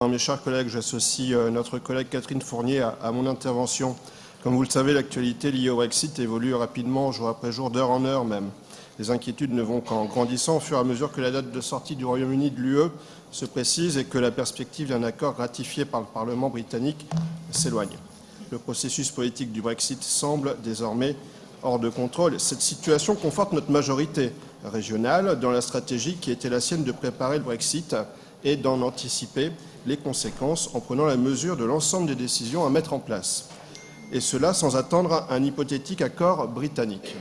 Mes chers collègues, j'associe notre collègue Catherine Fournier à mon intervention. Comme vous le savez, l'actualité liée au Brexit évolue rapidement, jour après jour, d'heure en heure même. Les inquiétudes ne vont qu'en grandissant au fur et à mesure que la date de sortie du Royaume-Uni de l'UE se précise et que la perspective d'un accord ratifié par le Parlement britannique s'éloigne. Le processus politique du Brexit semble désormais hors de contrôle. Cette situation conforte notre majorité régionale dans la stratégie qui était la sienne de préparer le Brexit et d'en anticiper les conséquences en prenant la mesure de l'ensemble des décisions à mettre en place. Et cela sans attendre un hypothétique accord britannique.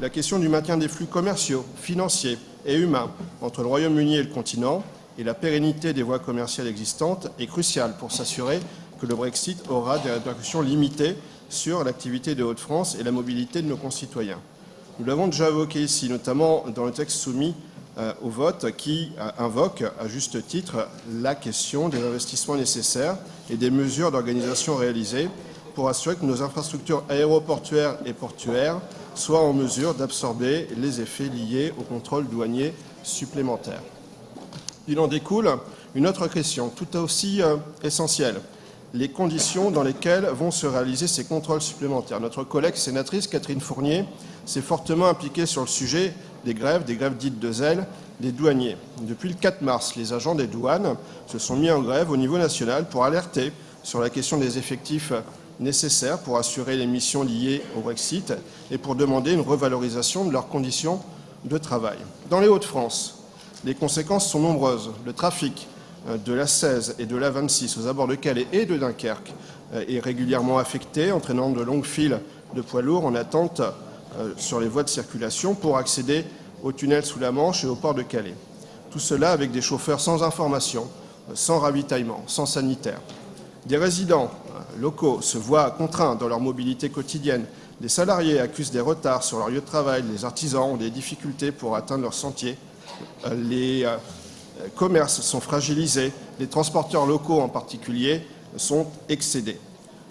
La question du maintien des flux commerciaux, financiers et humains entre le Royaume-Uni et le continent et la pérennité des voies commerciales existantes est cruciale pour s'assurer que le Brexit aura des répercussions limitées sur l'activité de Hauts-de-France et la mobilité de nos concitoyens. Nous l'avons déjà évoqué ici, notamment dans le texte soumis au vote qui invoque à juste titre la question des investissements nécessaires et des mesures d'organisation réalisées pour assurer que nos infrastructures aéroportuaires et portuaires soient en mesure d'absorber les effets liés au contrôle douanier supplémentaire. Il en découle une autre question tout aussi essentielle, les conditions dans lesquelles vont se réaliser ces contrôles supplémentaires. Notre collègue sénatrice Catherine Fournier s'est fortement impliquée sur le sujet des grèves dites de zèle des douaniers. Depuis le 4 mars, les agents des douanes se sont mis en grève au niveau national pour alerter sur la question des effectifs nécessaires pour assurer les missions liées au Brexit et pour demander une revalorisation de leurs conditions de travail. Dans les Hauts-de-France, les conséquences sont nombreuses. Le trafic de l'A16 et de l'A26 aux abords de Calais et de Dunkerque est régulièrement affecté, entraînant de longues files de poids lourds en attente sur les voies de circulation pour accéder au tunnel sous la Manche et au port de Calais. Tout cela avec des chauffeurs sans information, sans ravitaillement, sans sanitaire. Des résidents locaux se voient contraints dans leur mobilité quotidienne. Des salariés accusent des retards sur leur lieu de travail. Les artisans ont des difficultés pour atteindre leur sentier. Les commerces sont fragilisés. Les transporteurs locaux en particulier sont excédés.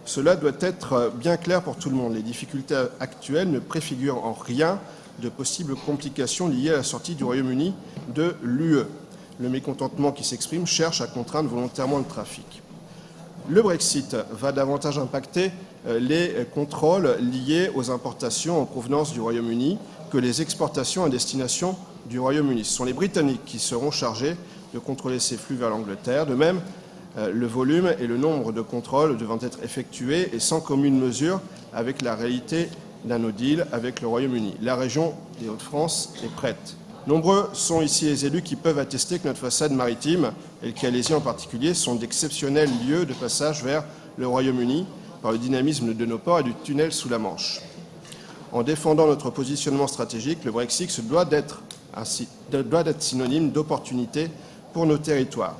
Cela doit être bien clair pour tout le monde. Les difficultés actuelles ne préfigurent en rien de possibles complications liées à la sortie du Royaume-Uni de l'UE. Le mécontentement qui s'exprime cherche à contraindre volontairement le trafic. Le Brexit va davantage impacter les contrôles liés aux importations en provenance du Royaume-Uni que les exportations à destination du Royaume-Uni. Ce sont les Britanniques qui seront chargés de contrôler ces flux vers l'Angleterre. De même, le volume et le nombre de contrôles devant être effectués et sans commune mesure avec la réalité d'un no deal avec le Royaume-Uni. La région des Hauts-de-France est prête. Nombreux sont ici les élus qui peuvent attester que notre façade maritime, et le Calaisis en particulier, sont d'exceptionnels lieux de passage vers le Royaume-Uni par le dynamisme de nos ports et du tunnel sous la Manche. En défendant notre positionnement stratégique, le Brexit doit d'être synonyme d'opportunité pour nos territoires.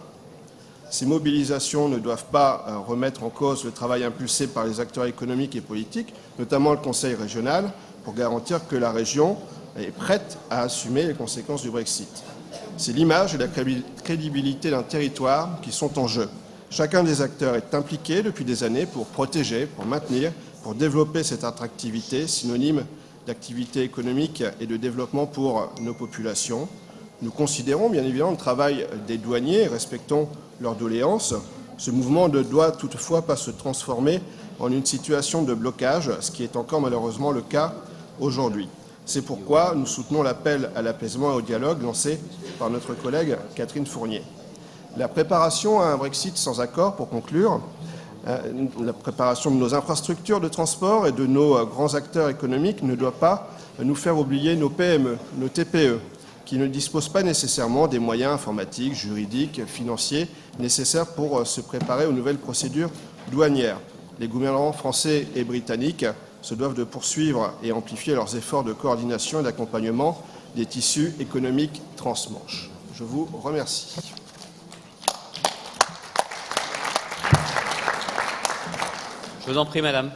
Ces mobilisations ne doivent pas remettre en cause le travail impulsé par les acteurs économiques et politiques, notamment le Conseil régional, pour garantir que la région est prête à assumer les conséquences du Brexit. C'est l'image et la crédibilité d'un territoire qui sont en jeu. Chacun des acteurs est impliqué depuis des années pour protéger, pour maintenir, pour développer cette attractivité, synonyme d'activité économique et de développement pour nos populations. Nous considérons bien évidemment le travail des douaniers et respectons leurs doléances. Ce mouvement ne doit toutefois pas se transformer en une situation de blocage, ce qui est encore malheureusement le cas aujourd'hui. C'est pourquoi nous soutenons l'appel à l'apaisement et au dialogue lancé par notre collègue Catherine Fournier. La préparation à un Brexit sans accord, pour conclure, la préparation de nos infrastructures de transport et de nos grands acteurs économiques ne doit pas nous faire oublier nos PME, nos TPE, qui ne disposent pas nécessairement des moyens informatiques, juridiques, financiers nécessaires pour se préparer aux nouvelles procédures douanières. Les gouvernements français et britanniques se doivent de poursuivre et amplifier leurs efforts de coordination et d'accompagnement des tissus économiques transmanche. Je vous remercie. Je vous en prie, madame.